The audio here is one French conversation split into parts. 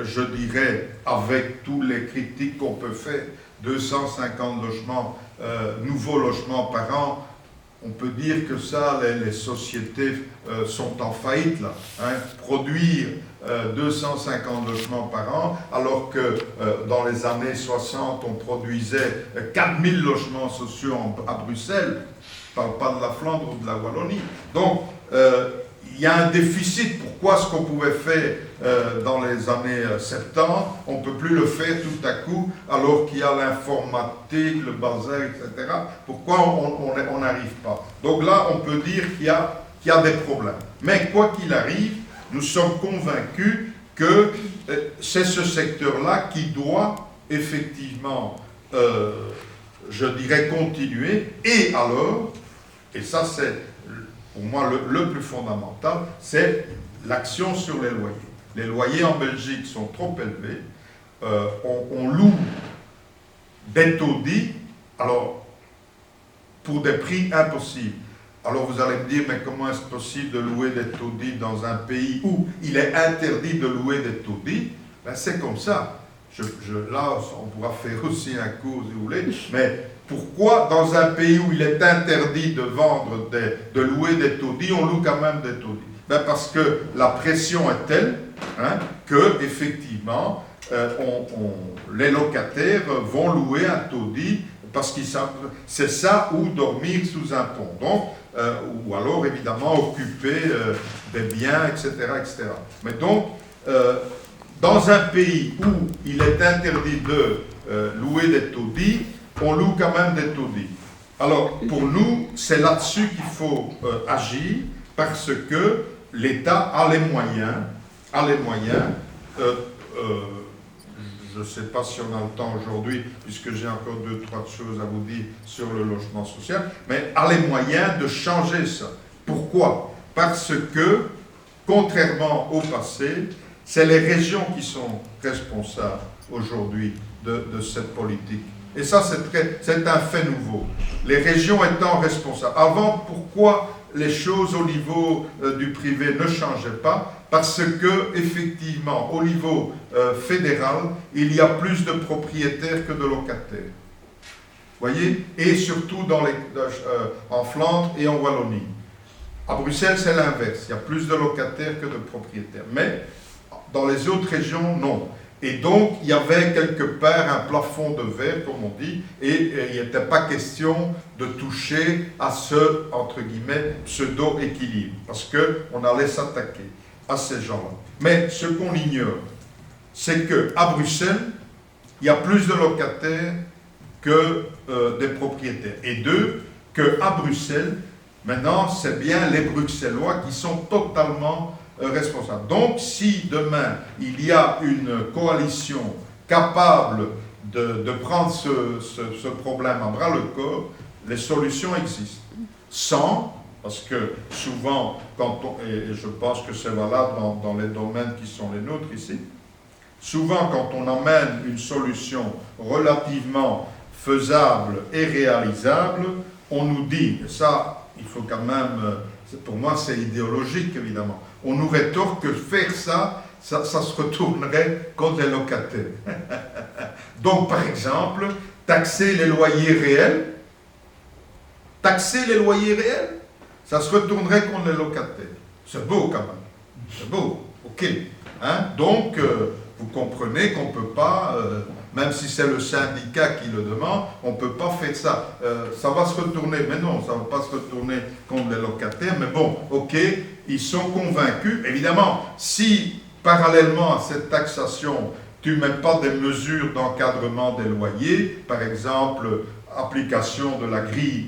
je dirais, avec tous les critiques qu'on peut faire, 250 logements, nouveaux logements par an, on peut dire que ça, les sociétés sont en faillite là. Hein. Produire 250 logements par an, alors que dans les années 60, on produisait 4000 logements sociaux à Bruxelles. Je ne parle pas de la Flandre ou de la Wallonie. Donc, il y a un déficit. Pourquoi ce qu'on pouvait faire dans les années 70, on ne peut plus le faire tout à coup, alors qu'il y a l'informatique, le bazar, etc. Pourquoi on n'arrive pas? Donc là, on peut dire qu'il y a des problèmes. Mais quoi qu'il arrive, nous sommes convaincus que c'est ce secteur-là qui doit effectivement, je dirais, continuer. Et alors, et ça c'est pour moi le plus fondamental, c'est l'action sur les loyers. Les loyers en Belgique sont trop élevés. On loue des taudis, alors, pour des prix impossibles. Alors vous allez me dire, mais comment est-ce possible de louer des taudis dans un pays où il est interdit de louer des taudis? Ben, c'est comme ça. Là, on pourra faire aussi un cours si vous voulez, mais pourquoi dans un pays où il est interdit de vendre, de louer des taudis, on loue quand même des taudis? Ben parce que la pression est telle que, effectivement, les locataires vont louer un taudis parce que c'est ça ou dormir sous un pont. Donc, ou alors évidemment occuper des biens, etc., etc. Mais donc, dans un pays où il est interdit de louer des taudis, on loue quand même des taudis. Alors, pour nous, c'est là-dessus qu'il faut agir, parce que l'État a les moyens, je ne sais pas si on a le temps aujourd'hui, puisque j'ai encore 2-3 choses à vous dire sur le logement social, mais a les moyens de changer ça. Pourquoi? Parce que, contrairement au passé, c'est les régions qui sont responsables aujourd'hui de cette politique. Et ça, c'est un fait nouveau. Les régions étant responsables. Avant, pourquoi les choses au niveau du privé ne changeaient pas? Parce que, effectivement, au niveau fédéral, il y a plus de propriétaires que de locataires. Voyez? Et surtout en Flandre et en Wallonie. À Bruxelles, c'est l'inverse. Il y a plus de locataires que de propriétaires. Mais dans les autres régions, non. Et donc, il y avait quelque part un plafond de verre, comme on dit, et il n'était pas question de toucher à ce, entre guillemets, pseudo-équilibre, parce qu'on allait s'attaquer à ces gens-là. Mais ce qu'on ignore, c'est qu'à Bruxelles, il y a plus de locataires que des propriétaires. Et deux, qu'à Bruxelles, maintenant, c'est bien les Bruxellois qui sont totalement responsables. Donc, si demain, il y a une coalition capable de prendre ce problème à bras-le-corps, les solutions existent. Sans, parce que souvent, et je pense que c'est valable dans les domaines qui sont les nôtres ici, souvent quand on amène une solution relativement faisable et réalisable, on nous dit, et ça, il faut quand même, pour moi c'est idéologique évidemment, on nous rétorque que faire ça se retournerait contre les locataires. Donc par exemple, taxer les loyers réels, ça se retournerait contre les locataires. C'est beau quand même, c'est beau, ok. Hein? Donc, vous comprenez qu'on ne peut pas, même si c'est le syndicat qui le demande, on ne peut pas faire ça. Ça va se retourner, mais non, ça ne va pas se retourner contre les locataires, mais bon, ok, ils sont convaincus. Évidemment, si parallèlement à cette taxation, tu ne mets pas des mesures d'encadrement des loyers, par exemple, application de la grille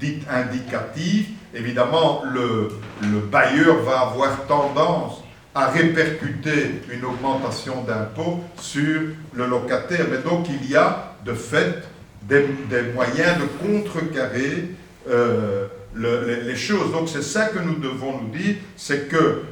dite indicative, évidemment, le bailleur va avoir tendance à répercuter une augmentation d'impôts sur le locataire. Mais donc, il y a de fait des moyens de contrecarrer les choses. Donc, c'est ça que nous devons nous dire, c'est que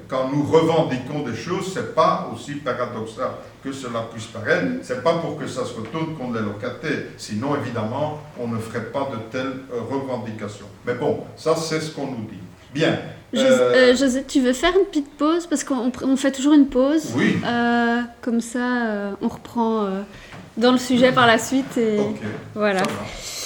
quand nous revendiquons des choses, c'est pas aussi paradoxal que cela puisse paraître, c'est pas pour que ça se retourne contre les locataires. Sinon, évidemment, on ne ferait pas de telles revendications. Mais bon, ça, c'est ce qu'on nous dit. Bien. José, tu veux faire une petite pause? Parce qu'on fait toujours une pause. Oui. Comme ça, on reprend dans le sujet par la suite. Et Ok. voilà. Ça marche.